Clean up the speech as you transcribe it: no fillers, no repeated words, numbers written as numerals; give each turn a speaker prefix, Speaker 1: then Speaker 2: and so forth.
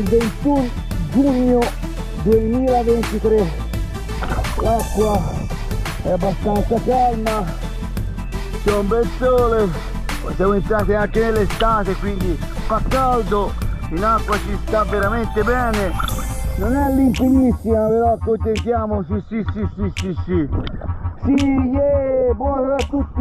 Speaker 1: del 21 giugno 2023. L'acqua è abbastanza calma, c'è un bel sole, siamo entrati anche nell'estate, quindi fa caldo, in acqua ci sta veramente bene, non è limpidissima, però accontentiamoci, sì, yeah, buonasera a tutti!